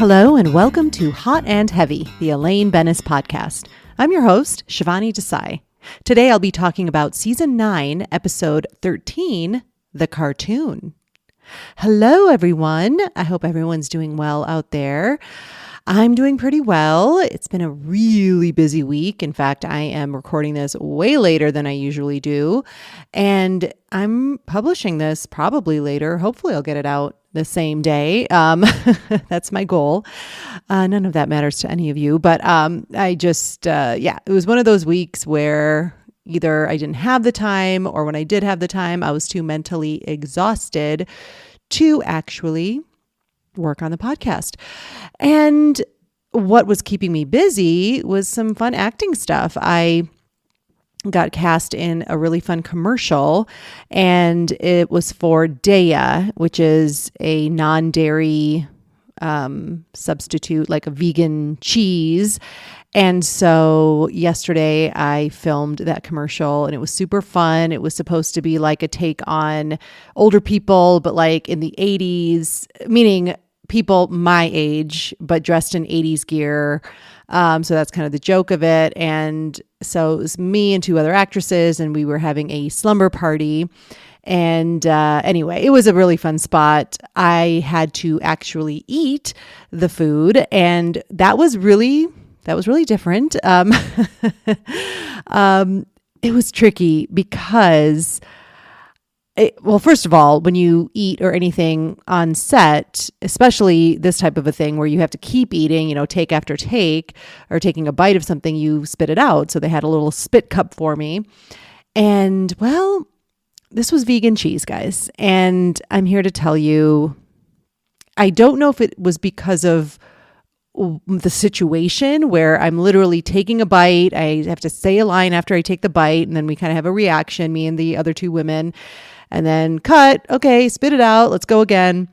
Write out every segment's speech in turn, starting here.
Hello and welcome to Hot and Heavy, the Elaine podcast. I'm your host, Shivani Desai. Today I'll be talking about Season 9, Episode 13, The Cartoon. Hello everyone. I hope everyone's doing well out there. I'm doing pretty well. It's been a really busy week. In fact, I am recording this way later than I usually do. And I'm publishing this probably later. Hopefully I'll get it out the same day. That's my goal. None of that matters to any of you, but it was one of those weeks where either I didn't have the time, or when I did have the time, I was too mentally exhausted to actually work on the podcast. And what was keeping me busy was some fun acting stuff. I got cast in a really fun commercial, and it was for Daiya, which is a non-dairy substitute, like a vegan cheese. And so yesterday I filmed that commercial, and it was super fun. It was supposed to be like a take on older people, but like in the 80s, meaning people my age, but dressed in 80s gear. So that's kind of the joke of it. And so it was me and two other actresses, and we were having a slumber party. And anyway, it was a really fun spot. I had to actually eat the food, and that was really different. It was tricky because first of all, when you eat or anything on set, especially this type of a thing where you have to keep eating, take after take, or taking a bite of something, you spit it out. So they had a little spit cup for me. And well, this was vegan cheese, guys. And I'm here to tell you, I don't know if it was because of the situation where I'm literally taking a bite. I have to say a line after I take the bite, and then we kind of have a reaction, me and the other two women, and then cut. Okay, spit it out. Let's go again.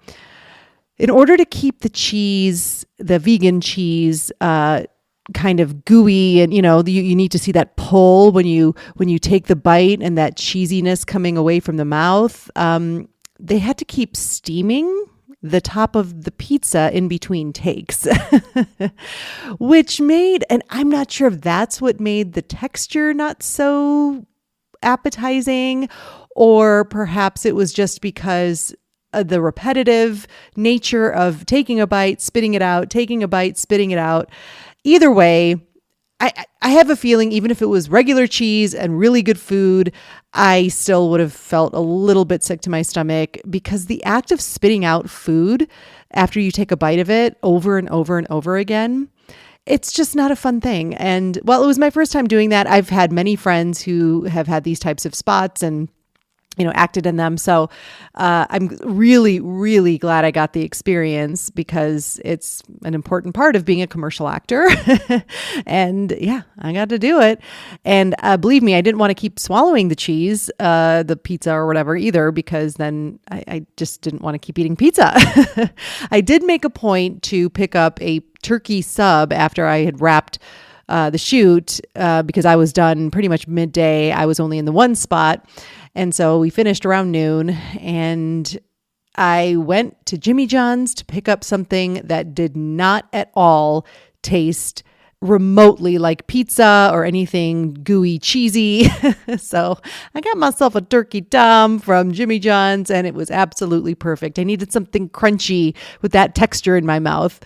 In order to keep the cheese, the vegan cheese, kind of gooey, and you need to see that pull when you take the bite, and that cheesiness coming away from the mouth. They had to keep steaming the top of the pizza in between takes, which made, and I'm not sure if that's what made the texture not so appetizing, or perhaps it was just because of the repetitive nature of taking a bite, spitting it out, taking a bite, spitting it out. Either way, I have a feeling even if it was regular cheese and really good food, I still would have felt a little bit sick to my stomach, because the act of spitting out food after you take a bite of it over and over and over again, it's just not a fun thing. And well, it was my first time doing that. I've had many friends who have had these types of spots and acted in them. So I'm really, really glad I got the experience, because it's an important part of being a commercial actor. And yeah, I got to do it. And believe me, I didn't want to keep swallowing the cheese, the pizza or whatever either, because then I just didn't want to keep eating pizza. I did make a point to pick up a turkey sub after I had wrapped the shoot, because I was done pretty much midday. I was only in the one spot. And so we finished around noon, and I went to Jimmy John's to pick up something that did not at all taste remotely like pizza or anything gooey, cheesy. So I got myself a turkey dum from Jimmy John's, and it was absolutely perfect. I needed something crunchy with that texture in my mouth.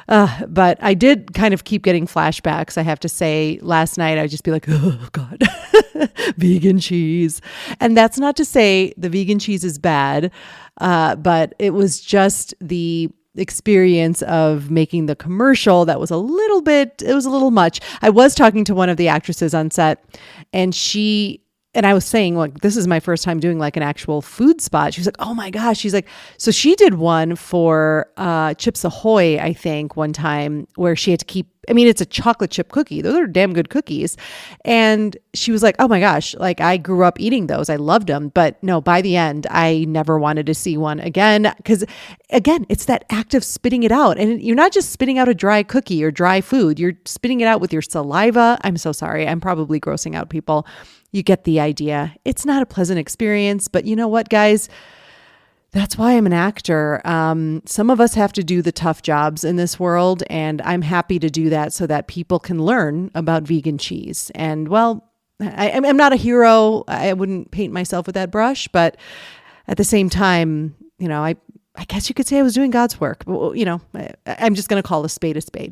But I did kind of keep getting flashbacks. I have to say, last night I would just be like, oh God, vegan cheese. And that's not to say the vegan cheese is bad, but it was just the experience of making the commercial that was a little much. I was talking to one of the actresses on set, and I was saying, like, this is my first time doing like an actual food spot. She was like, oh my gosh. She's like, so she did one for Chips Ahoy, I think, one time, where she had to keep, it's a chocolate chip cookie. Those are damn good cookies. And she was like, oh my gosh, like I grew up eating those. I loved them. But no, by the end, I never wanted to see one again. Because again, it's that act of spitting it out. And you're not just spitting out a dry cookie or dry food. You're spitting it out with your saliva. I'm so sorry. I'm probably grossing out people. You get the idea. It's not a pleasant experience, but you know what, guys? That's why I'm an actor. Some of us have to do the tough jobs in this world, and I'm happy to do that so that people can learn about vegan cheese. And well, I'm not a hero. I wouldn't paint myself with that brush, but at the same time, I guess you could say I was doing God's work. But, I'm just going to call a spade a spade.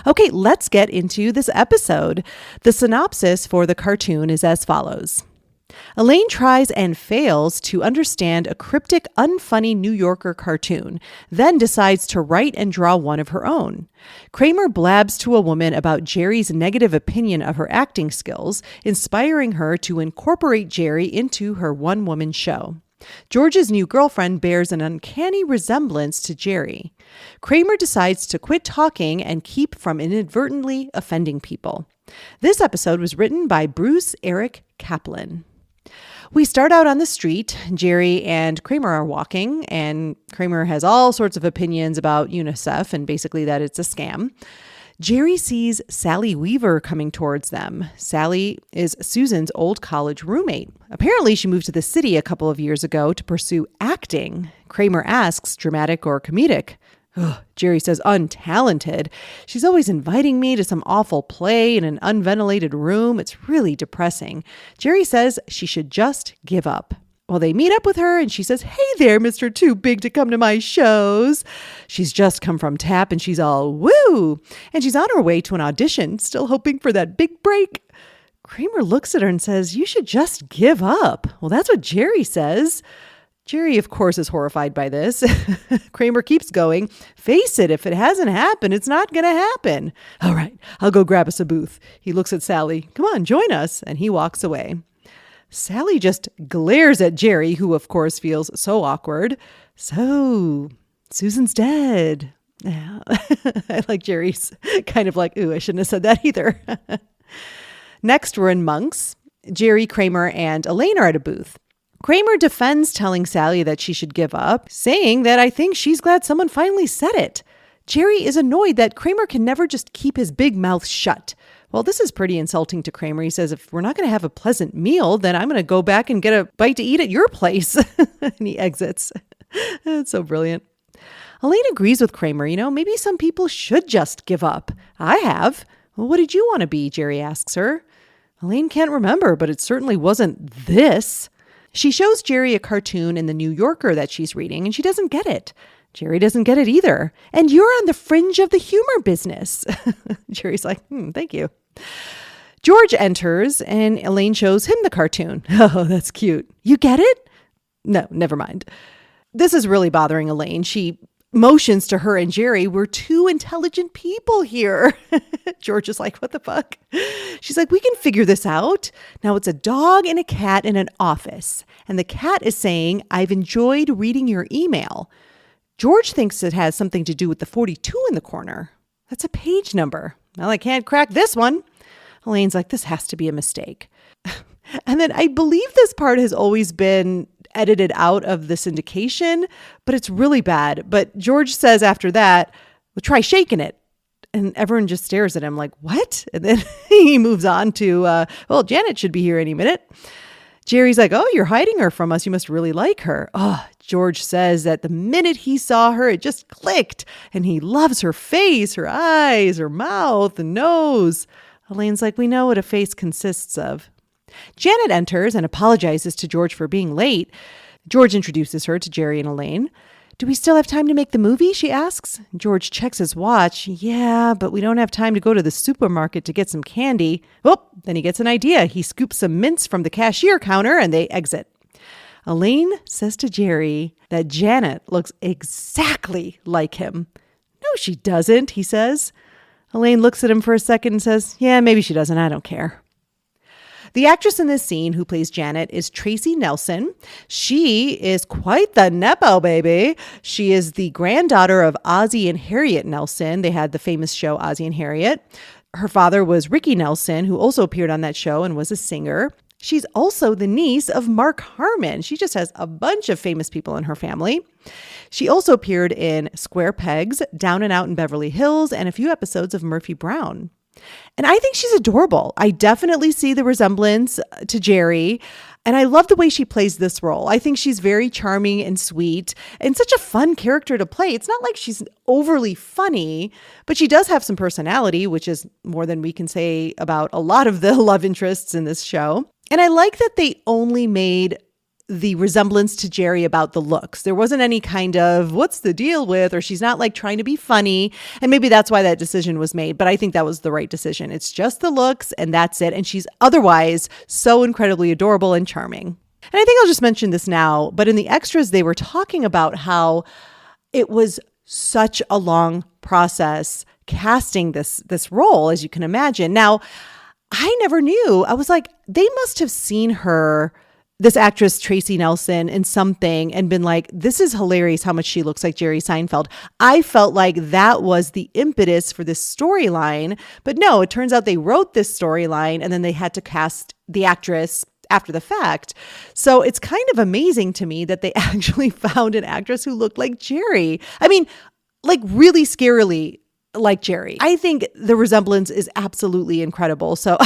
Okay, let's get into this episode. The synopsis for the cartoon is as follows. Elaine tries and fails to understand a cryptic, unfunny New Yorker cartoon, then decides to write and draw one of her own. Kramer blabs to a woman about Jerry's negative opinion of her acting skills, inspiring her to incorporate Jerry into her one-woman show. George's new girlfriend bears an uncanny resemblance to Jerry. Kramer decides to quit talking and keep from inadvertently offending people. This episode was written by Bruce Eric Kaplan. We start out on the street. Jerry and Kramer are walking, and Kramer has all sorts of opinions about UNICEF and basically that it's a scam. Jerry sees Sally Weaver coming towards them. Sally is Susan's old college roommate. Apparently, she moved to the city a couple of years ago to pursue acting. Kramer asks, dramatic or comedic? Jerry says, untalented. She's always inviting me to some awful play in an unventilated room. It's really depressing. Jerry says she should just give up. Well, they meet up with her and she says, hey there, Mr. Too Big to Come to My Shows. She's just come from tap and she's all woo. And she's on her way to an audition, still hoping for that big break. Kramer looks at her and says, you should just give up. Well, that's what Jerry says. Jerry, of course, is horrified by this. Kramer keeps going. Face it, if it hasn't happened, it's not going to happen. All right, I'll go grab us a booth. He looks at Sally. Come on, join us. And he walks away. Sally just glares at Jerry, who, of course, feels so awkward. So, Susan's dead. Yeah. I like Jerry's kind of like, ooh, I shouldn't have said that either. Next, we're in Monk's. Jerry, Kramer, and Elaine are at a booth. Kramer defends telling Sally that she should give up, saying that I think she's glad someone finally said it. Jerry is annoyed that Kramer can never just keep his big mouth shut. Well, this is pretty insulting to Kramer. He says, if we're not going to have a pleasant meal, then I'm going to go back and get a bite to eat at your place. And he exits. That's so brilliant. Elaine agrees with Kramer. Maybe some people should just give up. I have. Well, what did you want to be? Jerry asks her. Elaine can't remember, but it certainly wasn't this. She shows Jerry a cartoon in the New Yorker that she's reading, and she doesn't get it. Jerry doesn't get it either. And you're on the fringe of the humor business. Jerry's like, thank you. George enters, and Elaine shows him the cartoon. Oh, that's cute. You get it? No, never mind. This is really bothering Elaine. She motions to her and Jerry, we're two intelligent people here. George is like, what the fuck? She's like, we can figure this out. Now it's a dog and a cat in an office. And the cat is saying, I've enjoyed reading your email. George thinks it has something to do with the 42 in the corner. That's a page number. Well, I can't crack this one. Elaine's like, this has to be a mistake. And then I believe this part has always been edited out of the syndication, but it's really bad. But George says after that, well, try shaking it. And everyone just stares at him like, what? And then he moves on to, well, Janet should be here any minute. Jerry's like, oh, you're hiding her from us. You must really like her. Oh, George says that the minute he saw her, it just clicked. And he loves her face, her eyes, her mouth, and nose. Elaine's like, we know what a face consists of. Janet enters and apologizes to George for being late. George introduces her to Jerry and Elaine. Do we still have time to make the movie? She asks. George checks his watch. Yeah, but we don't have time to go to the supermarket to get some candy. Oh, then he gets an idea. He scoops some mints from the cashier counter and they exit. Elaine says to Jerry that Janet looks exactly like him. No, she doesn't, he says. Elaine looks at him for a second and says, yeah, maybe she doesn't. I don't care. The actress in this scene who plays Janet is Tracy Nelson. She is quite the Nepo baby. She is the granddaughter of Ozzie and Harriet Nelson. They had the famous show Ozzie and Harriet. Her father was Ricky Nelson, who also appeared on that show and was a singer. She's also the niece of Mark Harmon. She just has a bunch of famous people in her family. She also appeared in Square Pegs, Down and Out in Beverly Hills, and a few episodes of Murphy Brown. And I think she's adorable. I definitely see the resemblance to Jerry. And I love the way she plays this role. I think she's very charming and sweet and such a fun character to play. It's not like she's overly funny, but she does have some personality, which is more than we can say about a lot of the love interests in this show. And I like that they only made the resemblance to Jerry about the looks. There wasn't any kind of what's the deal with, or she's not like trying to be funny. And maybe that's why that decision was made, but I think that was the right decision. It's just the looks and that's it. And she's otherwise so incredibly adorable and charming. And I think I'll just mention this now, but in the extras, they were talking about how it was such a long process casting this role, as you can imagine. Now, I never knew. I was like, they must have seen her, this actress, Tracy Nelson, in something and been like, this is hilarious how much she looks like Jerry Seinfeld. I felt like that was the impetus for this storyline. But no, it turns out they wrote this storyline and then they had to cast the actress after the fact. So it's kind of amazing to me that they actually found an actress who looked like Jerry. I mean, like really scarily like Jerry. I think the resemblance is absolutely incredible. So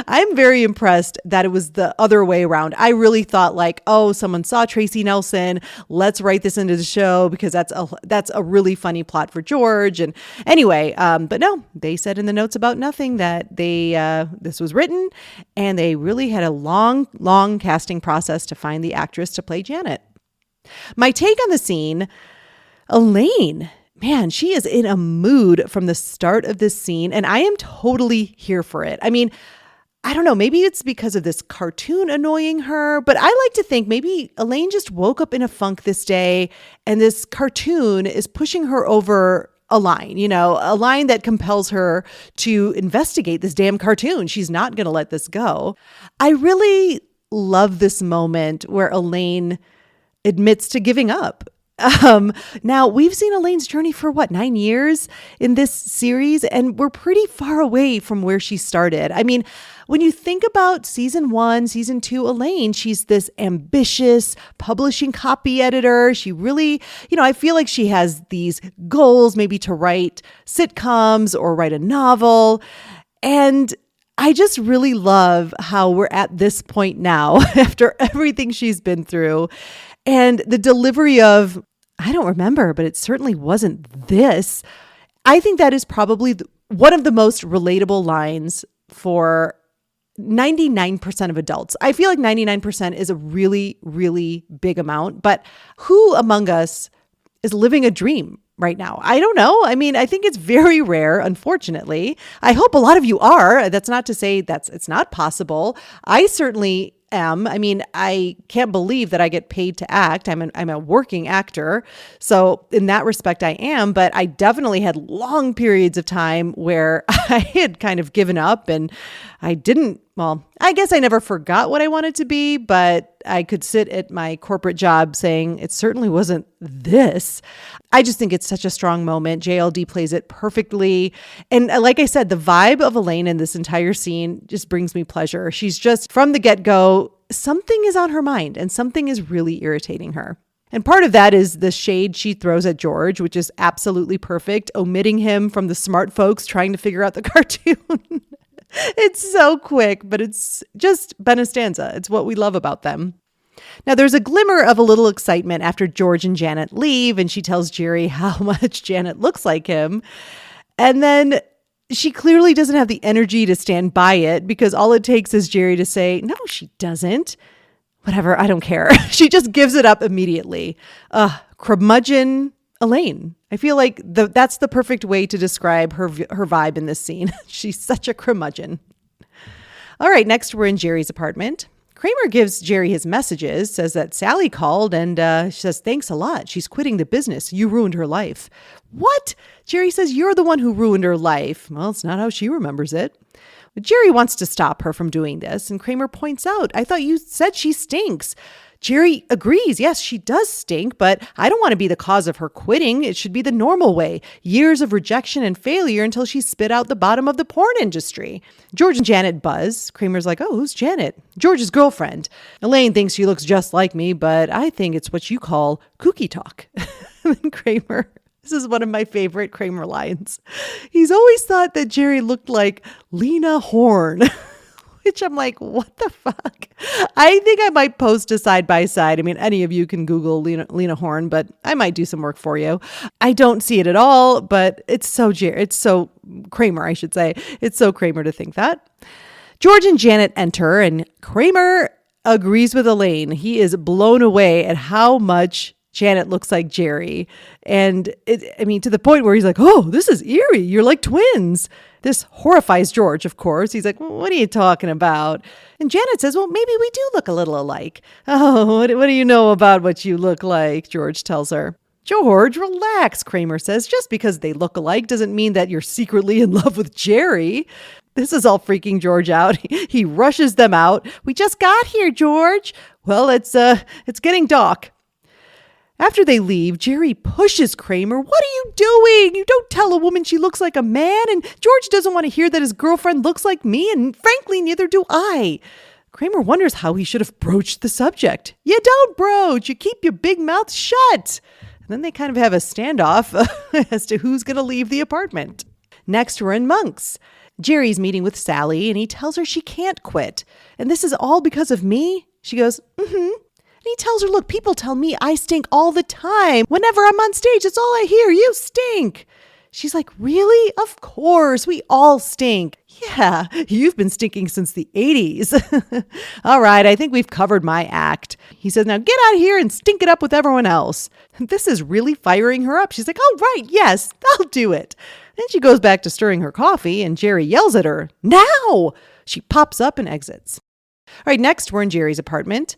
I'm very impressed that it was the other way around. I really thought like, oh, someone saw Tracy Nelson. Let's write this into the show because that's a really funny plot for George. And anyway, but no, they said in the notes about nothing that this was written and they really had a long casting process to find the actress to play Janet. My take on the scene, Elaine. Man, she is in a mood from the start of this scene, and I am totally here for it. I mean, I don't know, maybe it's because of this cartoon annoying her, but I like to think maybe Elaine just woke up in a funk this day, and this cartoon is pushing her over a line, a line that compels her to investigate this damn cartoon. She's not going to let this go. I really love this moment where Elaine admits to giving up. Now we've seen Elaine's journey for 9 years in this series, and we're pretty far away from where she started. I mean, when you think about season 1, season 2, Elaine, she's this ambitious publishing copy editor. She really, I feel like she has these goals, maybe to write sitcoms or write a novel. And I just really love how we're at this point now after everything she's been through. And the delivery of, I don't remember, but it certainly wasn't this. I think that is probably one of the most relatable lines for 99% of adults. I feel like 99% is a really, really big amount, but who among us is living a dream right now? I don't know. I mean, I think it's very rare, unfortunately. I hope a lot of you are. That's not to say it's not possible. I certainly am. I mean, I can't believe that I get paid to act. I'm a working actor. So in that respect, I am, but I definitely had long periods of time where I had kind of given up and I didn't, I guess I never forgot what I wanted to be, but I could sit at my corporate job saying it certainly wasn't this. I just think it's such a strong moment. JLD plays it perfectly. And like I said, the vibe of Elaine in this entire scene just brings me pleasure. She's just, from the get-go, something is on her mind and something is really irritating her. And part of that is the shade she throws at George, which is absolutely perfect, omitting him from the smart folks trying to figure out the cartoon. It's so quick, but it's just Benestanza. It's what we love about them. Now, there's a glimmer of a little excitement after George and Janet leave, and she tells Jerry how much Janet looks like him. And then she clearly doesn't have the energy to stand by it because all it takes is Jerry to say, no, she doesn't. Whatever, I don't care. She just gives it up immediately. Curmudgeon Elaine. I feel like that's the perfect way to describe her vibe in this scene. She's such a curmudgeon. All right, next we're in Jerry's apartment. Kramer gives Jerry his messages, says that Sally called and she says, thanks a lot. She's quitting the business. You ruined her life. What? Jerry says, you're the one who ruined her life. Well, it's not how she remembers it. But Jerry wants to stop her from doing this. And Kramer points out, I thought you said she stinks. Jerry agrees. Yes, she does stink, but I don't want to be the cause of her quitting. It should be the normal way. Years of rejection and failure until she spit out the bottom of the porn industry. George and Janet buzz. Kramer's like, oh, who's Janet? George's girlfriend. Elaine thinks she looks just like me, but I think it's what you call kooky talk. And Kramer This is one of my favorite Kramer lines. He's always thought that Jerry looked like Lena Horne. Which I'm like, what the fuck? I think I might post a side by side. I mean, any of you can Google Lena Horne, but I might do some work for you. I don't see it at all, but it's so Kramer, I should say. It's so Kramer to think that. George and Janet enter, and Kramer agrees with Elaine. He is blown away at how much Janet looks like Jerry. And to the point where he's like, oh, this is eerie. You're like twins. This horrifies George, of course. He's like, what are you talking about? And Janet says, well, maybe we do look a little alike. Oh, what do you know about what you look like? George tells her. George, relax, Kramer says. Just because they look alike doesn't mean that you're secretly in love with Jerry. This is all freaking George out. He rushes them out. We just got here, George. Well, it's getting dark. After they leave, Jerry pushes Kramer. What are you doing? You don't tell a woman she looks like a man. And George doesn't want to hear that his girlfriend looks like me. And frankly, neither do I. Kramer wonders how he should have broached the subject. You don't broach. You keep your big mouth shut. And then they kind of have a standoff as to who's going to leave the apartment. Next, we're in Monk's. Jerry's meeting with Sally, and he tells her she can't quit. And this is all because of me? She goes, mm-hmm. He tells her, look, people tell me I stink all the time. Whenever I'm on stage, it's all I hear. You stink. She's like, really? Of course. We all stink. Yeah, you've been stinking since the 80s. All right, I think we've covered my act. He says, now get out of here and stink it up with everyone else. This is really firing her up. She's like, oh, right, yes, I'll do it. Then she goes back to stirring her coffee, and Jerry yells at her, now! She pops up and exits. All right, next, we're in Jerry's apartment.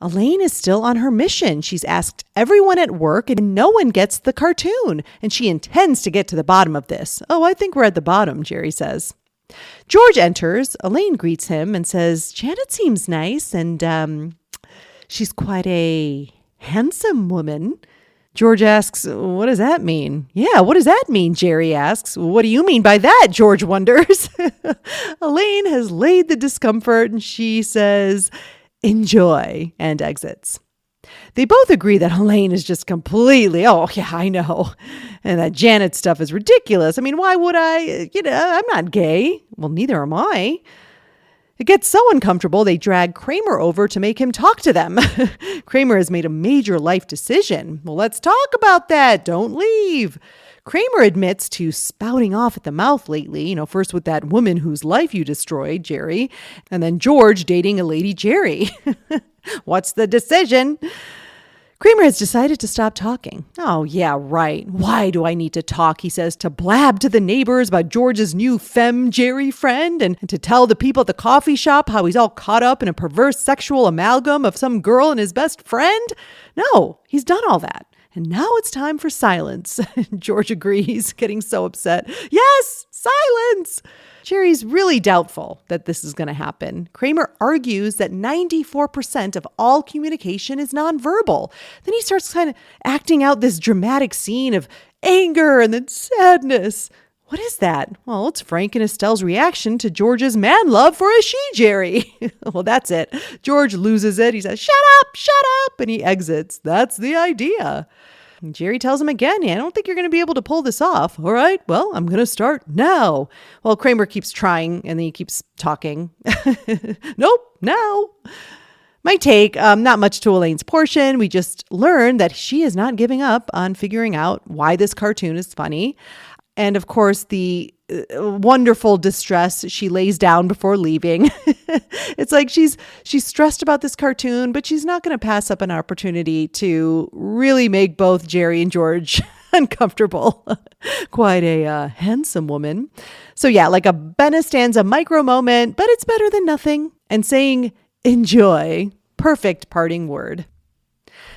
Elaine is still on her mission. She's asked everyone at work and no one gets the cartoon. And she intends to get to the bottom of this. Oh, I think we're at the bottom, Jerry says. George enters. Elaine greets him and says, Janet seems nice and she's quite a handsome woman. George asks, what does that mean? Yeah, what does that mean? Jerry asks. What do you mean by that? George wonders. Elaine has laid the discomfort and she says, enjoy, and exits. They both agree that Elaine is just completely, oh, yeah, I know. And that Janet stuff is ridiculous. I mean, why would I? I'm not gay. Well, neither am I. It gets so uncomfortable, they drag Kramer over to make him talk to them. Kramer has made a major life decision. Well, let's talk about that. Don't leave. Kramer admits to spouting off at the mouth lately, first with that woman whose life you destroyed, Jerry, and then George dating a lady Jerry. What's the decision? Kramer has decided to stop talking. Oh, yeah, right. Why do I need to talk, he says, to blab to the neighbors about George's new femme Jerry friend and to tell the people at the coffee shop how he's all caught up in a perverse sexual amalgam of some girl and his best friend? No, he's done all that. And now it's time for silence. George agrees, getting so upset. Yes, silence. Jerry's really doubtful that this is going to happen. Kramer argues that 94% of all communication is nonverbal. Then he starts kind of acting out this dramatic scene of anger and then sadness. What is that? Well, it's Frank and Estelle's reaction to George's man love for a she-Jerry. Well, that's it. George loses it. He says, shut up, and he exits. That's the idea. And Jerry tells him again, I don't think you're going to be able to pull this off. All right, well, I'm going to start now. Well, Kramer keeps trying, and then he keeps talking. Nope, now. My take, not much to Elaine's portion. We just learned that she is not giving up on figuring out why this cartoon is funny. And of course, the wonderful distress she lays down before leaving. It's like she's stressed about this cartoon, but she's not going to pass up an opportunity to really make both Jerry and George uncomfortable. Quite a handsome woman. So yeah, like a Benna stanza micro moment, but it's better than nothing. And saying enjoy, perfect parting word.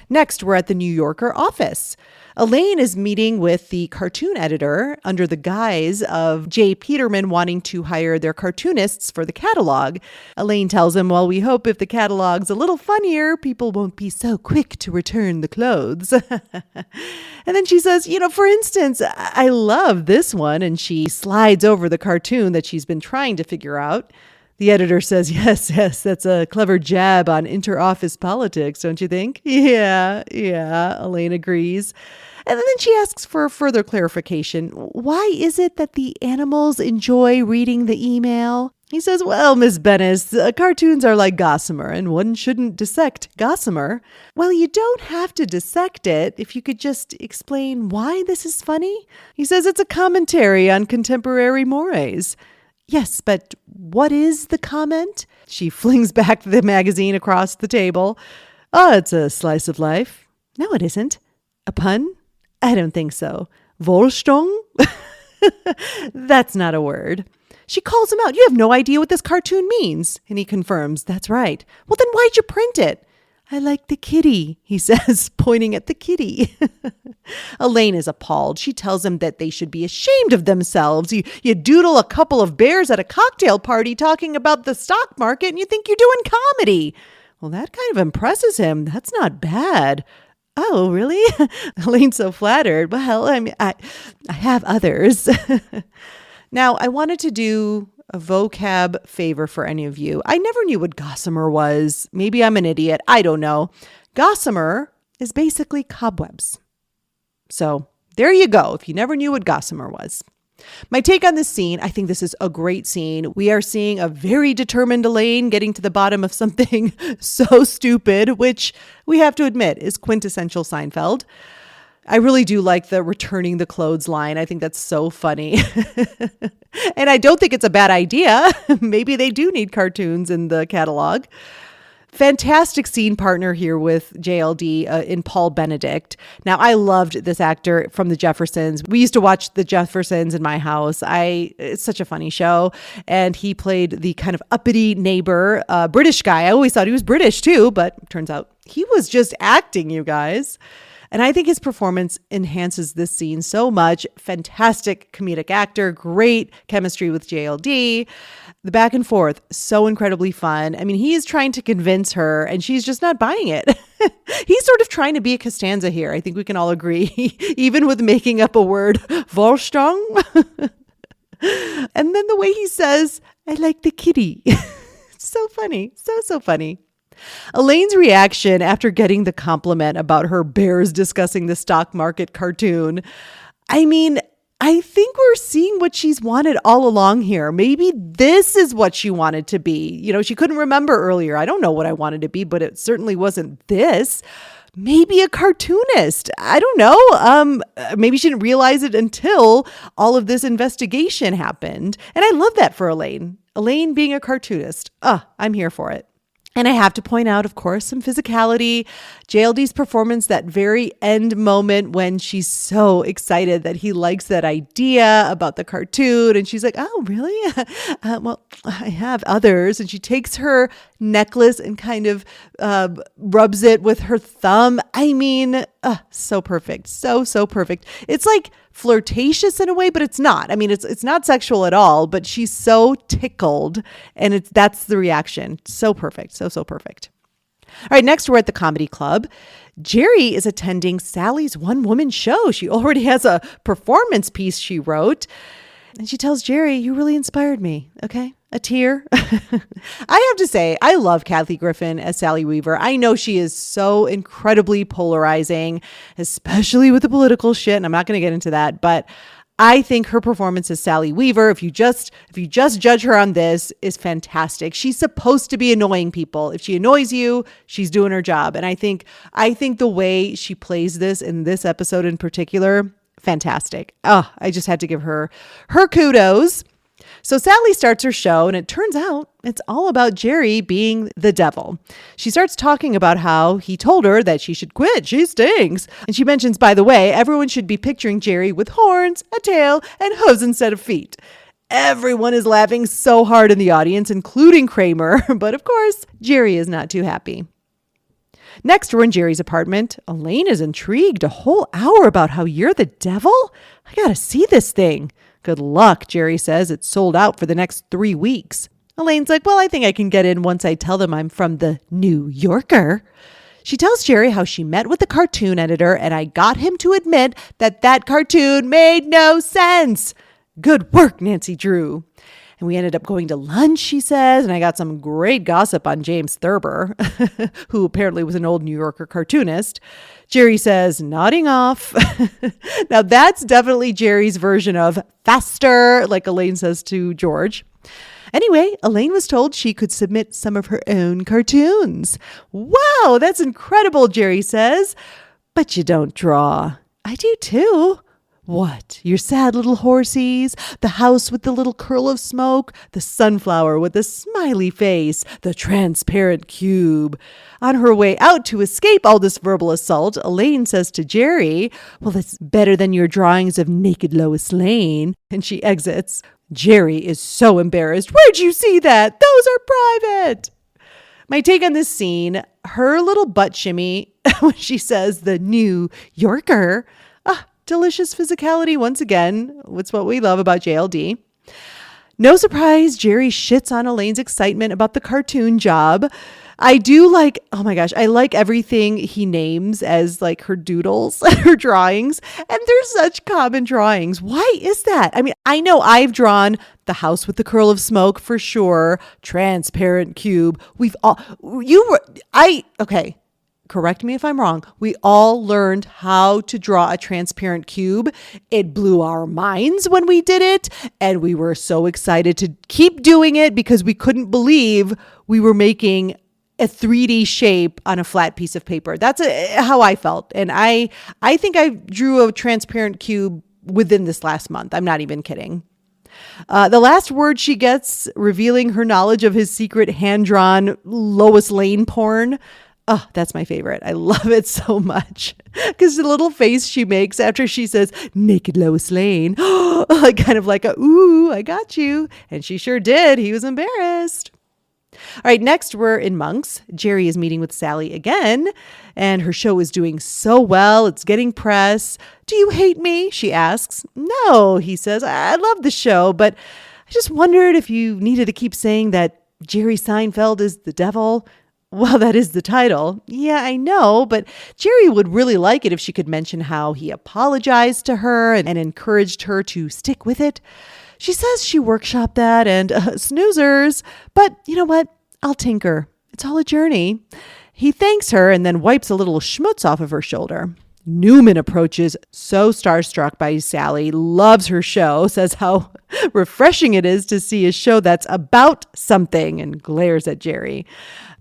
Next, we're at the New Yorker office. Elaine is meeting with the cartoon editor under the guise of J. Peterman wanting to hire their cartoonists for the catalog. Elaine tells him, well, we hope if the catalog's a little funnier, people won't be so quick to return the clothes. And then she says, for instance, I love this one. And she slides over the cartoon that she's been trying to figure out. The editor says, yes, that's a clever jab on inter-office politics, don't you think? Yeah, Elaine agrees. And then she asks for further clarification. Why is it that the animals enjoy reading the email? He says, well, Miss Bennis, cartoons are like gossamer, and one shouldn't dissect gossamer. Well, you don't have to dissect it if you could just explain why this is funny. He says it's a commentary on contemporary mores. Yes, but what is the comment? She flings back the magazine across the table. Oh, it's a slice of life. No, it isn't. A pun? I don't think so. Wohlstung? That's not a word. She calls him out. You have no idea what this cartoon means. And he confirms, that's right. Well, then why'd you print it? I like the kitty, he says, pointing at the kitty. Elaine is appalled. She tells him that they should be ashamed of themselves. You doodle a couple of bears at a cocktail party talking about the stock market and you think you're doing comedy. Well, that kind of impresses him. That's not bad. Oh, really? Elaine's so flattered. Well, I have others. Now, I wanted to do a vocab favor for any of you. I never knew what gossamer was. Maybe I'm an idiot. I don't know. Gossamer is basically cobwebs. So there you go. If you never knew what gossamer was. My take on this scene, I think this is a great scene. We are seeing a very determined Elaine getting to the bottom of something so stupid, which we have to admit is quintessential Seinfeld. I really do like the returning the clothes line. I think that's so funny. And I don't think it's a bad idea. Maybe they do need cartoons in the catalog. Fantastic scene partner here with JLD in Paul Benedict. Now, I loved this actor from The Jeffersons. We used to watch The Jeffersons in my house. It's such a funny show. And he played the kind of uppity neighbor, British guy. I always thought he was British too, but turns out he was just acting, you guys. And I think his performance enhances this scene so much. Fantastic comedic actor, great chemistry with JLD. The back and forth, so incredibly fun. I mean, he is trying to convince her and she's just not buying it. He's sort of trying to be a Costanza here. I think we can all agree, even with making up a word, Wohlstung. And then the way he says, I like the kitty. So funny. So funny. Elaine's reaction after getting the compliment about her bears discussing the stock market cartoon. I mean, I think we're seeing what she's wanted all along here. Maybe this is what she wanted to be. You know, she couldn't remember earlier. I don't know what I wanted to be, but it certainly wasn't this. Maybe a cartoonist. I don't know. Maybe she didn't realize it until all of this investigation happened. And I love that for Elaine. Elaine being a cartoonist. I'm here for it. And I have to point out, of course, some physicality. JLD's performance, that very end moment when she's so excited that he likes that idea about the cartoon. And she's like, oh, really? Well, I have others. And she takes her necklace and kind of rubs it with her thumb. I mean, so perfect. So perfect. It's like flirtatious in a way, but it's not. I mean, it's not sexual at all, but she's so tickled and that's the reaction. So perfect. So perfect. All right, next we're at the comedy club. Jerry is attending Sally's one-woman show. She already has a performance piece she wrote. And she tells Jerry, you really inspired me. Okay. A tear. I have to say, I love Kathy Griffin as Sally Weaver. I know she is so incredibly polarizing, especially with the political shit. And I'm not going to get into that, but I think her performance as Sally Weaver, if you just judge her on this, is fantastic. She's supposed to be annoying people. If she annoys you, she's doing her job. And I think the way she plays this in this episode in particular, fantastic. I just had to give her kudos. So Sally starts her show and it turns out it's all about Jerry being the devil. She starts talking about how he told her that she should quit. She stinks. And she mentions, by the way, everyone should be picturing Jerry with horns, a tail, and hooves instead of feet. Everyone is laughing so hard in the audience, including Kramer. But of course, Jerry is not too happy. Next, we're in Jerry's apartment. Elaine is intrigued a whole hour about how you're the devil. I gotta see this thing. Good luck, Jerry says. It's sold out for the next 3 weeks. Elaine's like, well, I think I can get in once I tell them I'm from the New Yorker. She tells Jerry how she met with the cartoon editor and I got him to admit that cartoon made no sense. Good work, Nancy Drew. And we ended up going to lunch, she says, and I got some great gossip on James Thurber, who apparently was an old New Yorker cartoonist. Jerry says, nodding off. Now that's definitely Jerry's version of faster, like Elaine says to George. Anyway, Elaine was told she could submit some of her own cartoons. Wow, that's incredible, Jerry says. But you don't draw. I do too. What? Your sad little horsies, the house with the little curl of smoke, the sunflower with the smiley face, the transparent cube. On her way out to escape all this verbal assault, Elaine says to Jerry, well, that's better than your drawings of naked Lois Lane. And she exits. Jerry is so embarrassed. Where'd you see that? Those are private. My take on this scene, her little butt shimmy when she says the New Yorker. Delicious physicality once again. It's what we love about JLD. No surprise, Jerry shits on Elaine's excitement about the cartoon job. I do like, oh my gosh, I like everything he names as like her doodles, her drawings. And they're such common drawings. Why is that? I mean, I know I've drawn the house with the curl of smoke for sure. Transparent cube. Okay. Correct me if I'm wrong. We all learned how to draw a transparent cube. It blew our minds when we did it. And we were so excited to keep doing it because we couldn't believe we were making a 3D shape on a flat piece of paper. That's how I felt. And I think I drew a transparent cube within this last month. I'm not even kidding. The last word she gets, revealing her knowledge of his secret hand-drawn Lois Lane porn. Oh, that's my favorite. I love it so much because the little face she makes after she says, naked Lois Lane, kind of like ooh, I got you. And she sure did. He was embarrassed. All right, next we're in Monks. Jerry is meeting with Sally again, and her show is doing so well. It's getting press. Do you hate me? She asks. No, he says. I love the show, but I just wondered if you needed to keep saying that Jerry Seinfeld is the devil. Well, that is the title. Yeah, I know, but Jerry would really like it if she could mention how he apologized to her and encouraged her to stick with it. She says she workshopped that and snoozers, but you know what? I'll tinker. It's all a journey. He thanks her and then wipes a little schmutz off of her shoulder. Newman approaches, so starstruck by Sally, loves her show, says how refreshing it is to see a show that's about something, and glares at Jerry.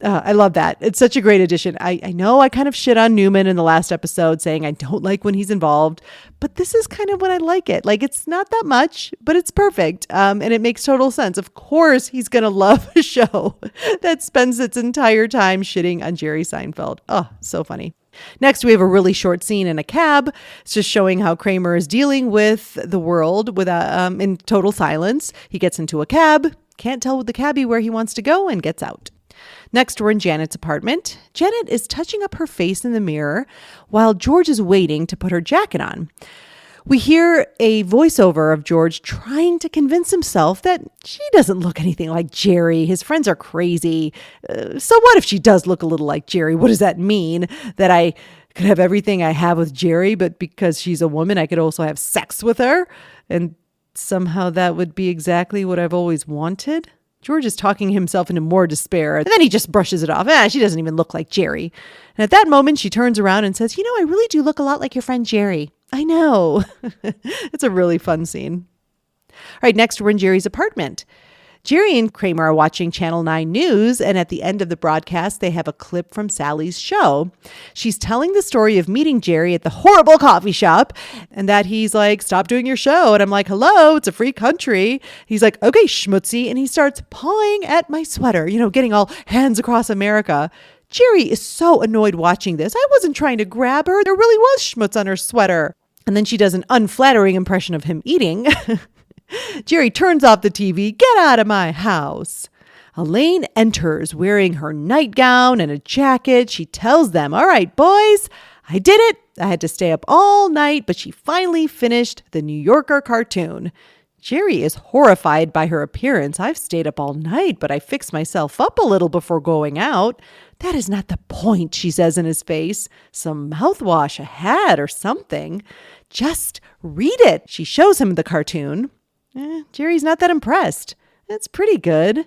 I love that. It's such a great addition. I know I kind of shit on Newman in the last episode saying I don't like when he's involved, but this is kind of when I like it. Like, it's not that much, but it's perfect. And it makes total sense. Of course, he's going to love a show that spends its entire time shitting on Jerry Seinfeld. Oh, so funny. Next, we have a really short scene in a cab. It's just showing how Kramer is dealing with the world in total silence. He gets into a cab, can't tell with the cabbie where he wants to go, and gets out. Next, we're in Janet's apartment. Janet is touching up her face in the mirror while George is waiting to put her jacket on. We hear a voiceover of George trying to convince himself that she doesn't look anything like Jerry. His friends are crazy. So what if she does look a little like Jerry? What does that mean? That I could have everything I have with Jerry, but because she's a woman, I could also have sex with her? And somehow that would be exactly what I've always wanted? George is talking himself into more despair, and then he just brushes it off. She doesn't even look like Jerry. And at that moment, she turns around and says, I really do look a lot like your friend Jerry. I know. It's a really fun scene. All right, next we're in Jerry's apartment. Jerry and Kramer are watching Channel 9 News, and at the end of the broadcast, they have a clip from Sally's show. She's telling the story of meeting Jerry at the horrible coffee shop, and that he's like, stop doing your show. And I'm like, hello, it's a free country. He's like, okay, schmutzy. And he starts pawing at my sweater, getting all hands across America. Jerry is so annoyed watching this. I wasn't trying to grab her. There really was schmutz on her sweater. And then she does an unflattering impression of him eating. Jerry turns off the TV. Get out of my house. Elaine enters wearing her nightgown and a jacket. She tells them, all right, boys, I did it. I had to stay up all night, but she finally finished the New Yorker cartoon. Jerry is horrified by her appearance. I've stayed up all night, but I fixed myself up a little before going out. That is not the point, she says in his face. Some mouthwash, a hat, or something. Just read it. She shows him the cartoon. Jerry's not that impressed. It's pretty good.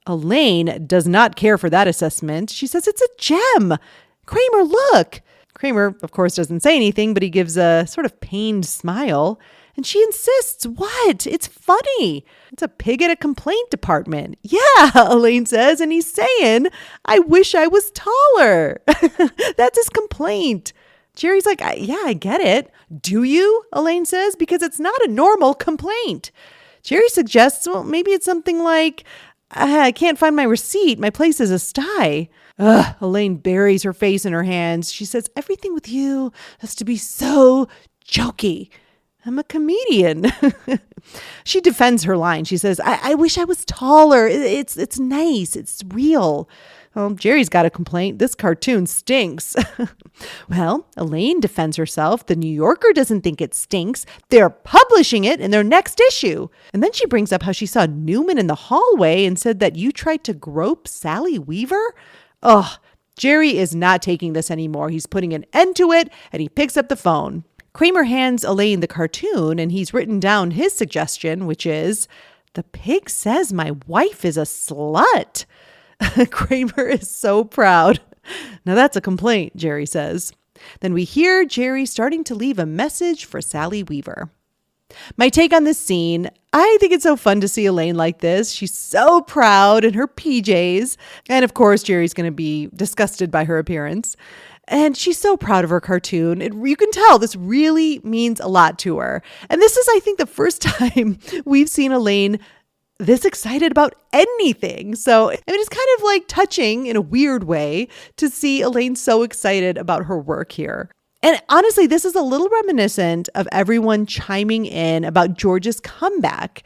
Elaine does not care for that assessment. She says it's a gem. Kramer, look. Kramer, of course, doesn't say anything, but he gives a sort of pained smile. And she insists, what? It's funny. It's a pig at a complaint department. Yeah, Elaine says, and he's saying, I wish I was taller. That's his complaint. Jerry's like, yeah, I get it. Do you? Elaine says, because it's not a normal complaint. Jerry suggests, well, maybe it's something like, I can't find my receipt. My place is a sty. Elaine buries her face in her hands. She says, everything with you has to be so jokey. I'm a comedian. She defends her line. She says, I wish I was taller. It's nice. It's real. Well, Jerry's got a complaint. This cartoon stinks. Well, Elaine defends herself. The New Yorker doesn't think it stinks. They're publishing it in their next issue. And then she brings up how she saw Newman in the hallway and said that you tried to grope Sally Weaver. Ugh, Jerry is not taking this anymore. He's putting an end to it, and he picks up the phone. Kramer hands Elaine the cartoon, and he's written down his suggestion, which is, the pig says my wife is a slut. Kramer is so proud. Now that's a complaint, Jerry says. Then we hear Jerry starting to leave a message for Sally Weaver. My take on this scene, I think it's so fun to see Elaine like this. She's so proud in her PJs. And of course, Jerry's going to be disgusted by her appearance. And she's so proud of her cartoon. You can tell this really means a lot to her. And this is, I think, the first time we've seen Elaine this excited about anything. So, I mean, it's kind of like touching in a weird way to see Elaine so excited about her work here. And honestly, this is a little reminiscent of everyone chiming in about George's comeback.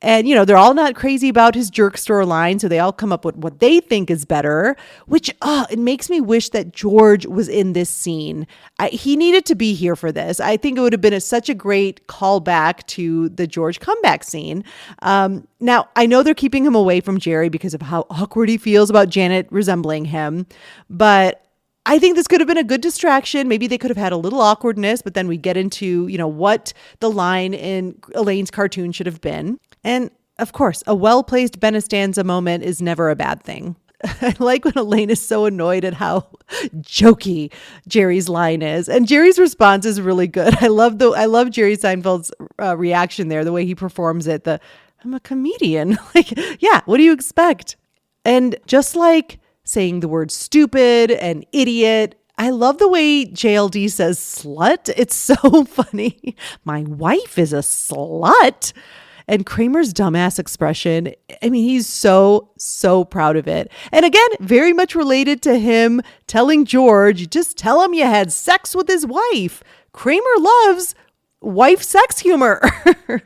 And, they're all not crazy about his jerk store line, so they all come up with what they think is better, which, it makes me wish that George was in this scene. He needed to be here for this. I think it would have been such a great callback to the George comeback scene. Now, I know they're keeping him away from Jerry because of how awkward he feels about Janet resembling him, but I think this could have been a good distraction. Maybe they could have had a little awkwardness, but then we get into, what the line in Elaine's cartoon should have been. And of course, a well-placed Benestanza moment is never a bad thing. I like when Elaine is so annoyed at how jokey Jerry's line is. And Jerry's response is really good. I love Jerry Seinfeld's reaction there, the way he performs it. I'm a comedian. Yeah, what do you expect? And just like saying the word stupid and idiot, I love the way JLD says slut. It's so funny. My wife is a slut. And Kramer's dumbass expression, I mean, he's so proud of it. And again, very much related to him telling George, just tell him you had sex with his wife. Kramer loves wife sex humor. All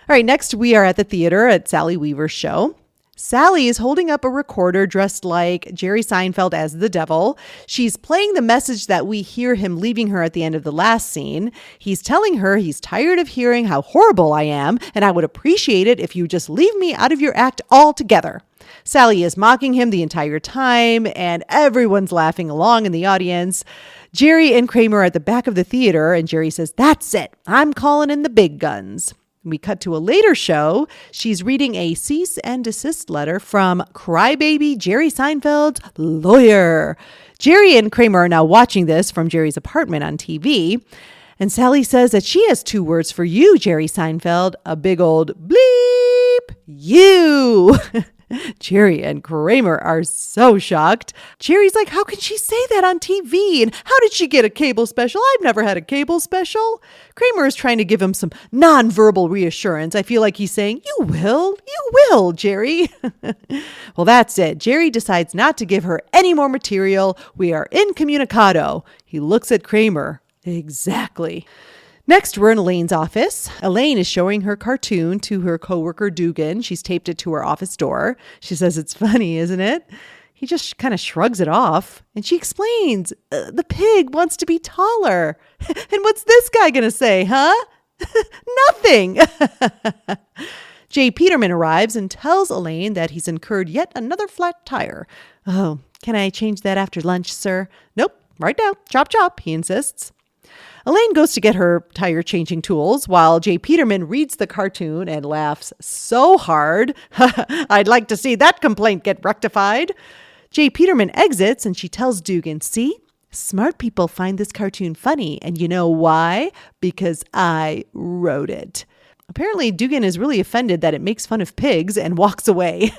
right, next we are at the theater at Sally Weaver's show. Sally is holding up a recorder dressed like Jerry Seinfeld as the devil. She's playing the message that we hear him leaving her at the end of the last scene. He's telling her he's tired of hearing how horrible I am, and I would appreciate it if you just leave me out of your act altogether. Sally is mocking him the entire time, and everyone's laughing along in the audience. Jerry and Kramer are at the back of the theater, and Jerry says, "That's it. I'm calling in the big guns." We cut to a later show. She's reading a cease and desist letter from crybaby Jerry Seinfeld's lawyer. Jerry and Kramer are now watching this from Jerry's apartment on TV. And Sally says that she has 2 words for you, Jerry Seinfeld. A big old bleep, you. Jerry and Kramer are so shocked. Jerry's like, how can she say that on TV? And how did she get a cable special? I've never had a cable special. Kramer is trying to give him some nonverbal reassurance. I feel like he's saying, you will, Jerry. Well, that's it. Jerry decides not to give her any more material. We are incommunicado. He looks at Kramer. Exactly. Next, we're in Elaine's office. Elaine is showing her cartoon to her coworker, Dugan. She's taped it to her office door. She says, it's funny, isn't it? He just kind of shrugs it off. And she explains, the pig wants to be taller. And what's this guy going to say, huh? Nothing. Jay Peterman arrives and tells Elaine that he's incurred yet another flat tire. Oh, can I change that after lunch, sir? Nope, right now. Chop, chop, he insists. Elaine goes to get her tire changing tools while Jay Peterman reads the cartoon and laughs so hard. I'd like to see that complaint get rectified. Jay Peterman exits and she tells Dugan, see, smart people find this cartoon funny. And you know why? Because I wrote it. Apparently, Dugan is really offended that it makes fun of pigs and walks away.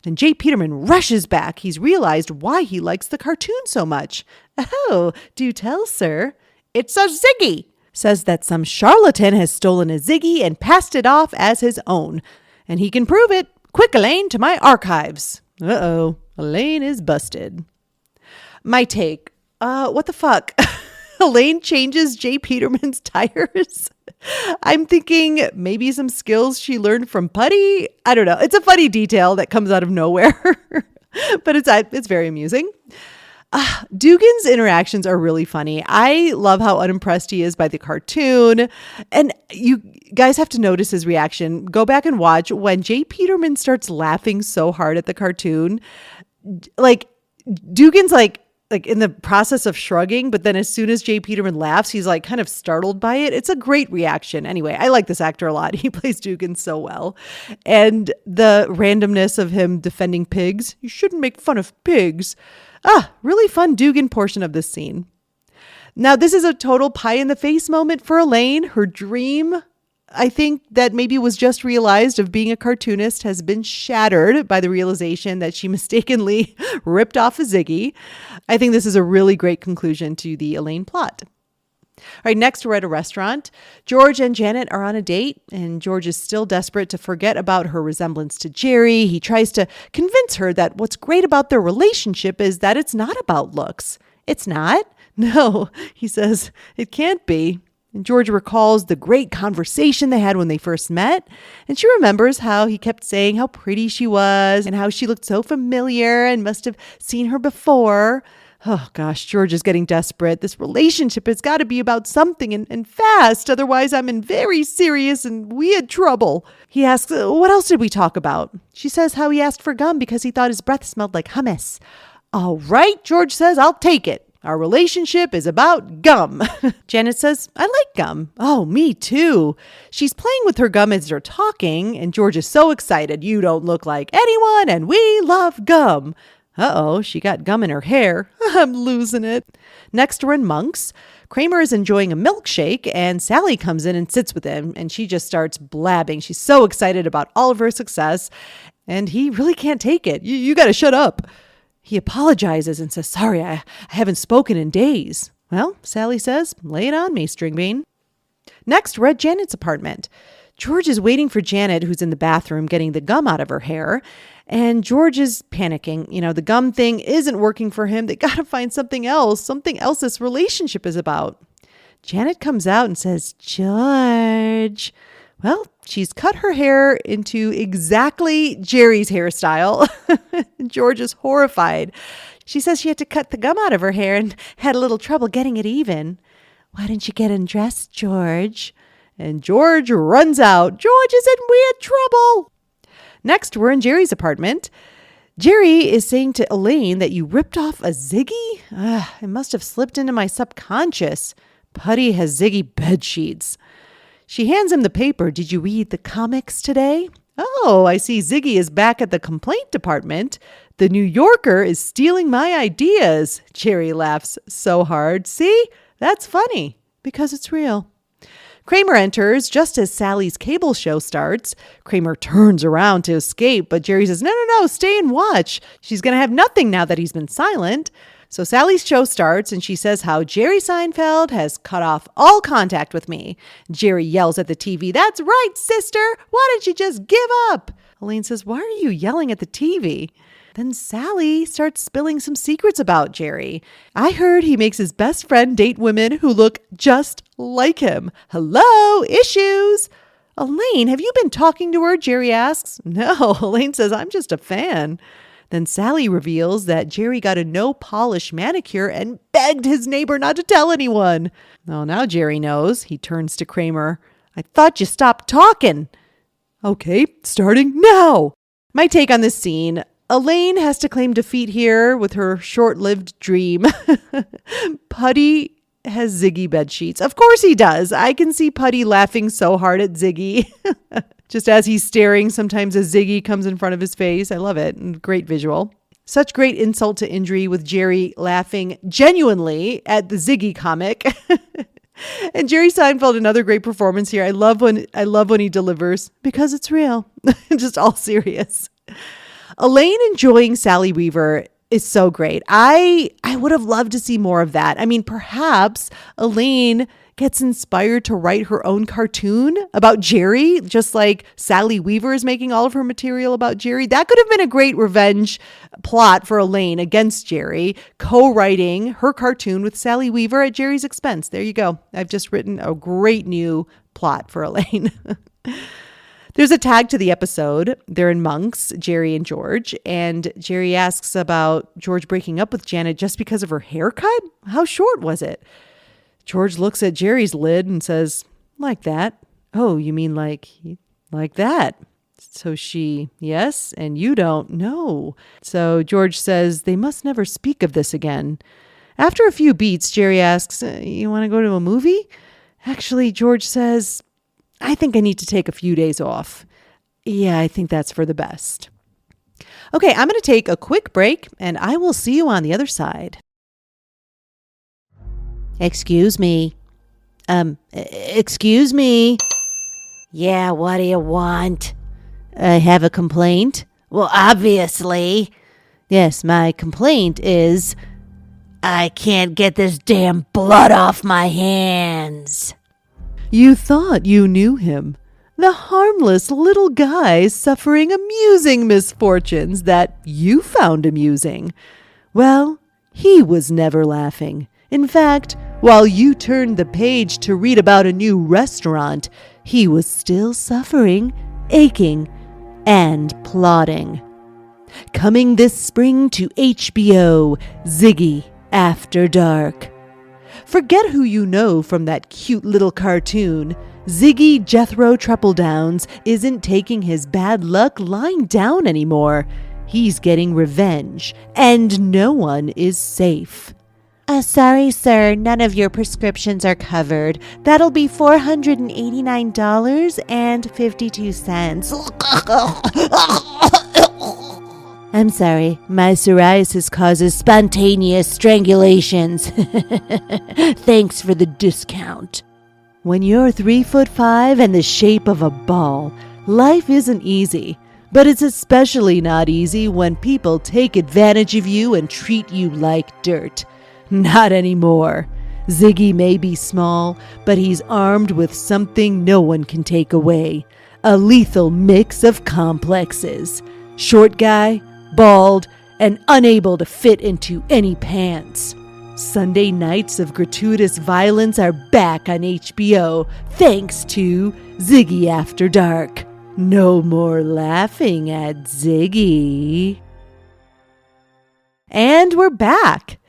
Then Jay Peterman rushes back. He's realized why he likes the cartoon so much. Oh, do tell, sir. It's a Ziggy. Says that some charlatan has stolen a Ziggy and passed it off as his own. And he can prove it. Quick, Elaine, to my archives. Uh-oh. Elaine is busted. My take. What the fuck? Elaine changes Jay Peterman's tires. I'm thinking maybe some skills she learned from Putty. I don't know. It's a funny detail that comes out of nowhere, but it's very amusing. Dugan's interactions are really funny. I love how unimpressed he is by the cartoon. And you guys have to notice his reaction. Go back and watch when Jay Peterman starts laughing so hard at the cartoon. Like, Dugan's like in the process of shrugging, but then as soon as Jay Peterman laughs, he's like kind of startled by it. It's a great reaction. Anyway, I like this actor a lot. He plays Dugan so well. And the randomness of him defending pigs. You shouldn't make fun of pigs. Really fun Dugan portion of this scene. Now, this is a total pie in the face moment for Elaine. Her dream, I think, that maybe was just realized of being a cartoonist has been shattered by the realization that she mistakenly ripped off a Ziggy. I think this is a really great conclusion to the Elaine plot. All right, next we're at a restaurant. George and Janet are on a date, and George is still desperate to forget about her resemblance to Jerry. He tries to convince her that what's great about their relationship is that it's not about looks. It's not? No, he says, it can't be. And George recalls the great conversation they had when they first met. And she remembers how he kept saying how pretty she was and how she looked so familiar and must have seen her before. Oh gosh, George is getting desperate. This relationship has got to be about something and fast. Otherwise, I'm in very serious and weird trouble. He asks, what else did we talk about? She says how he asked for gum because he thought his breath smelled like hummus. All right, George says, I'll take it. Our relationship is about gum. Janet says, I like gum. Oh, me too. She's playing with her gum as they're talking, and George is so excited. You don't look like anyone, and we love gum. Uh-oh, she got gum in her hair. I'm losing it. Next, we're in Monk's. Kramer is enjoying a milkshake, and Sally comes in and sits with him, and she just starts blabbing. She's so excited about all of her success, and he really can't take it. You got to shut up. He apologizes and says, sorry, I haven't spoken in days. Well, Sally says, lay it on me, Stringbean. Next, we're at Janet's apartment. George is waiting for Janet, who's in the bathroom getting the gum out of her hair. And George is panicking. You know, the gum thing isn't working for him. They got to find something else this relationship is about. Janet comes out and says, George. Well, she's cut her hair into exactly Jerry's hairstyle. George is horrified. She says she had to cut the gum out of her hair and had a little trouble getting it even. Why didn't you get undressed, George? And George runs out. George is in weird trouble. Next, we're in Jerry's apartment. Jerry is saying to Elaine that you ripped off a Ziggy? It must have slipped into my subconscious. Putty has Ziggy bed sheets. She hands him the paper. Did you read the comics today? Oh, I see Ziggy is back at the complaint department. The New Yorker is stealing my ideas. Jerry laughs so hard. See? That's funny because it's real. Kramer enters just as Sally's cable show starts. Kramer turns around to escape, but Jerry says, no, stay and watch. She's going to have nothing now that he's been silent. So Sally's show starts and she says how Jerry Seinfeld has cut off all contact with me. Jerry yells at the TV, that's right, sister. Why don't you just give up? Elaine says, why are you yelling at the TV? Then Sally starts spilling some secrets about Jerry. I heard he makes his best friend date women who look just like him. Hello, issues. Elaine, have you been talking to her? Jerry asks. No, Elaine says, I'm just a fan. Then Sally reveals that Jerry got a no-polish manicure and begged his neighbor not to tell anyone. Oh, now Jerry knows. He turns to Kramer. I thought you stopped talking. Okay, starting now. My take on this scene, Elaine has to claim defeat here with her short-lived dream. Putty has Ziggy bed sheets. Of course he does. I can see Putty laughing so hard at Ziggy. Just as he's staring, sometimes a Ziggy comes in front of his face. I love it. Great visual. Such great insult to injury with Jerry laughing genuinely at the Ziggy comic. And Jerry Seinfeld, another great performance here. I love when he delivers, because it's real. Just all serious. Elaine enjoying Sally Weaver is so great. I would have loved to see more of that. I mean, perhaps Elaine gets inspired to write her own cartoon about Jerry, just like Sally Weaver is making all of her material about Jerry. That could have been a great revenge plot for Elaine against Jerry, co-writing her cartoon with Sally Weaver at Jerry's expense. There you go. I've just written a great new plot for Elaine. There's a tag to the episode. They're in Monk's, Jerry and George, and Jerry asks about George breaking up with Janet just because of her haircut. How short was it? George looks at Jerry's lid and says, like that. Oh, you mean like that? So she, yes, and you don't, no. So George says they must never speak of this again. After a few beats, Jerry asks, you want to go to a movie? Actually, George says, I think I need to take a few days off. Yeah, I think that's for the best. Okay, I'm going to take a quick break, and I will see you on the other side. Excuse me. Excuse me. Yeah, what do you want? I have a complaint. Well, obviously. Yes, my complaint is I can't get this damn blood off my hands. You thought you knew him. The harmless little guy suffering amusing misfortunes that you found amusing. Well, he was never laughing. In fact, while you turned the page to read about a new restaurant, he was still suffering, aching, and plotting. Coming this spring to HBO, Ziggy After Dark. Forget who you know from that cute little cartoon. Ziggy Jethro Tripledowns isn't taking his bad luck lying down anymore. He's getting revenge, and no one is safe. Sorry, sir, none of your prescriptions are covered. That'll be $489.52. I'm sorry, my psoriasis causes spontaneous strangulations. Thanks for the discount. When you're 3'5" and the shape of a ball, life isn't easy. But it's especially not easy when people take advantage of you and treat you like dirt. Not anymore. Ziggy may be small, but he's armed with something no one can take away. A lethal mix of complexes. Short guy, bald, and unable to fit into any pants. Sunday nights of gratuitous violence are back on HBO, thanks to Ziggy After Dark. No more laughing at Ziggy. And we're back.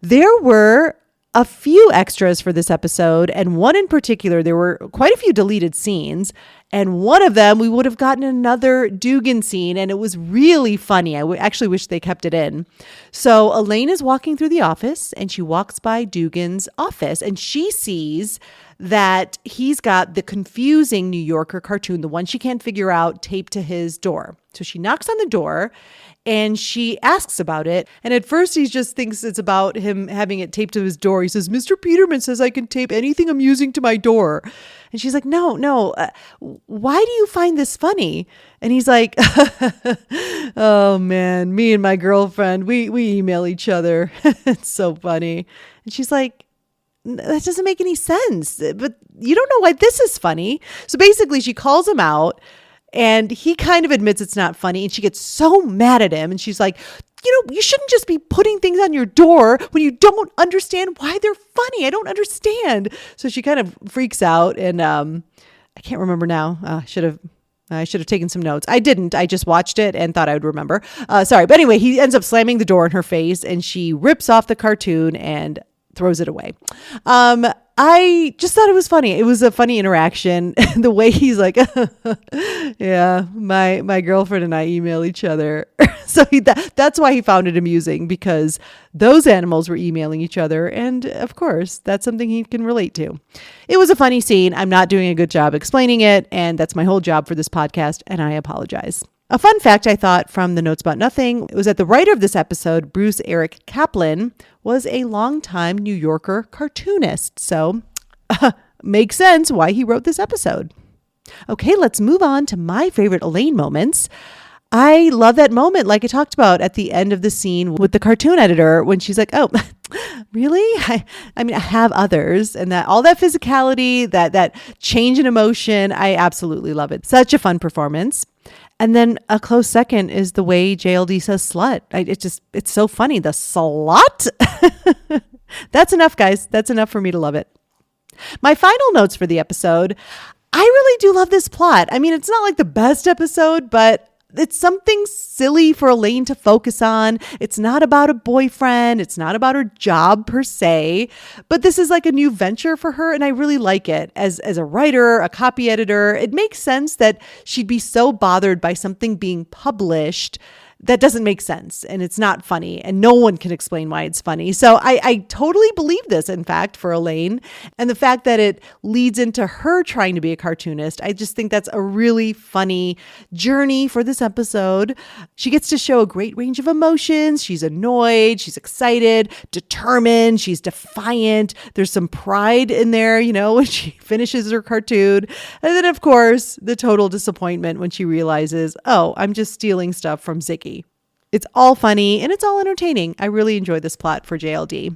There were a few extras for this episode, and one in particular, there were quite a few deleted scenes, and one of them, we would have gotten another Dugan scene, and it was really funny. I actually wish they kept it in. So Elaine is walking through the office, and she walks by Dugan's office, and she sees that he's got the confusing New Yorker cartoon, the one she can't figure out, taped to his door. So she knocks on the door, and she asks about it. And at first he just thinks it's about him having it taped to his door. He says, Mr. Peterman says I can tape anything amusing to my door. And she's like, no. Why do you find this funny? And he's like, oh man, me and my girlfriend, we email each other. It's so funny. And she's like, that doesn't make any sense. But you don't know why this is funny. So basically she calls him out. And he kind of admits it's not funny. And she gets so mad at him. And she's like, you shouldn't just be putting things on your door when you don't understand why they're funny. I don't understand. So she kind of freaks out. And I can't remember now. I should have taken some notes. I didn't. I just watched it and thought I would remember. Sorry. But anyway, he ends up slamming the door in her face. And she rips off the cartoon and throws it away. I just thought it was funny. It was a funny interaction. The way he's like, yeah, my girlfriend and I email each other. So that's why he found it amusing, because those animals were emailing each other. And of course, that's something he can relate to. It was a funny scene. I'm not doing a good job explaining it. And that's my whole job for this podcast. And I apologize. A fun fact I thought from the Notes About Nothing was that the writer of this episode, Bruce Eric Kaplan, was a longtime New Yorker cartoonist. So makes sense why he wrote this episode. Okay, let's move on to my favorite Elaine moments. I love that moment, like I talked about at the end of the scene with the cartoon editor, when she's like, oh, really? I mean, I have others, and that all that physicality, that change in emotion, I absolutely love it. Such a fun performance. And then a close second is the way JLD says slut. It's so funny. The slut. That's enough, guys. That's enough for me to love it. My final notes for the episode. I really do love this plot. I mean, it's not like the best episode, but it's something silly for Elaine to focus on. It's not about a boyfriend. It's not about her job per se, but this is like a new venture for her. And I really like it as a writer, a copy editor. It makes sense that she'd be so bothered by something being published that doesn't make sense, and it's not funny, and no one can explain why it's funny. So I totally believe this, in fact, for Elaine, and the fact that it leads into her trying to be a cartoonist. I just think that's a really funny journey for this episode. She gets to show a great range of emotions. She's annoyed, she's excited, determined, she's defiant. There's some pride in there, when she finishes her cartoon. And then, of course, the total disappointment when she realizes, oh, I'm just stealing stuff from Ziggy. It's all funny and it's all entertaining. I really enjoy this plot for JLD.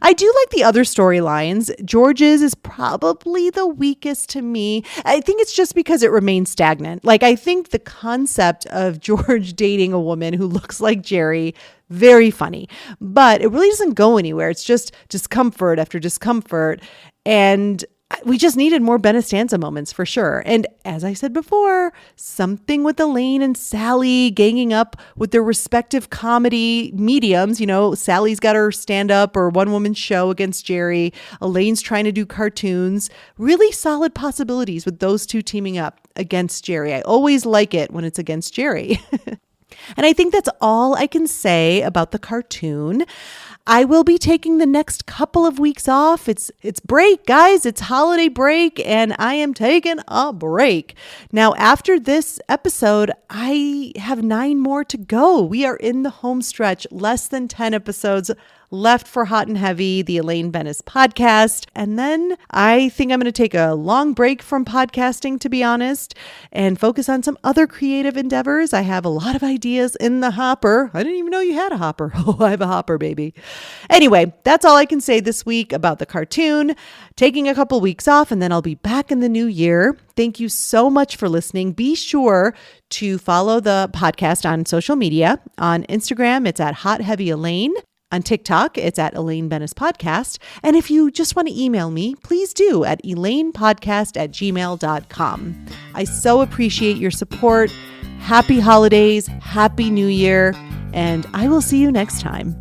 I do like the other storylines. George's is probably the weakest to me. I think it's just because it remains stagnant. Like, I think the concept of George dating a woman who looks like Jerry, very funny, but it really doesn't go anywhere. It's just discomfort after discomfort. And we just needed more Benestanza moments for sure. And as I said before, something with Elaine and Sally ganging up with their respective comedy mediums. Sally's got her stand-up or one-woman show against Jerry. Elaine's trying to do cartoons. Really solid possibilities with those two teaming up against Jerry. I always like it when it's against Jerry. And I think that's all I can say about the cartoon. I will be taking the next couple of weeks off. It's break, guys. It's holiday break, and I am taking a break. Now, after this episode, I have 9 more to go. We are in the home stretch, less than 10 episodes left for Hot and Heavy, the Elaine Benes podcast. And then I think I'm going to take a long break from podcasting, to be honest, and focus on some other creative endeavors. I have a lot of ideas in the hopper. I didn't even know you had a hopper. Oh, I have a hopper, baby. Anyway, that's all I can say this week about the cartoon. Taking a couple weeks off, and then I'll be back in the new year. Thank you so much for listening. Be sure to follow the podcast on social media. On Instagram, it's at Hot Heavy Elaine. On TikTok, it's at Elaine Benes Podcast. And if you just want to email me, please do at elainepodcast@gmail.com. I so appreciate your support. Happy holidays, happy new year, and I will see you next time.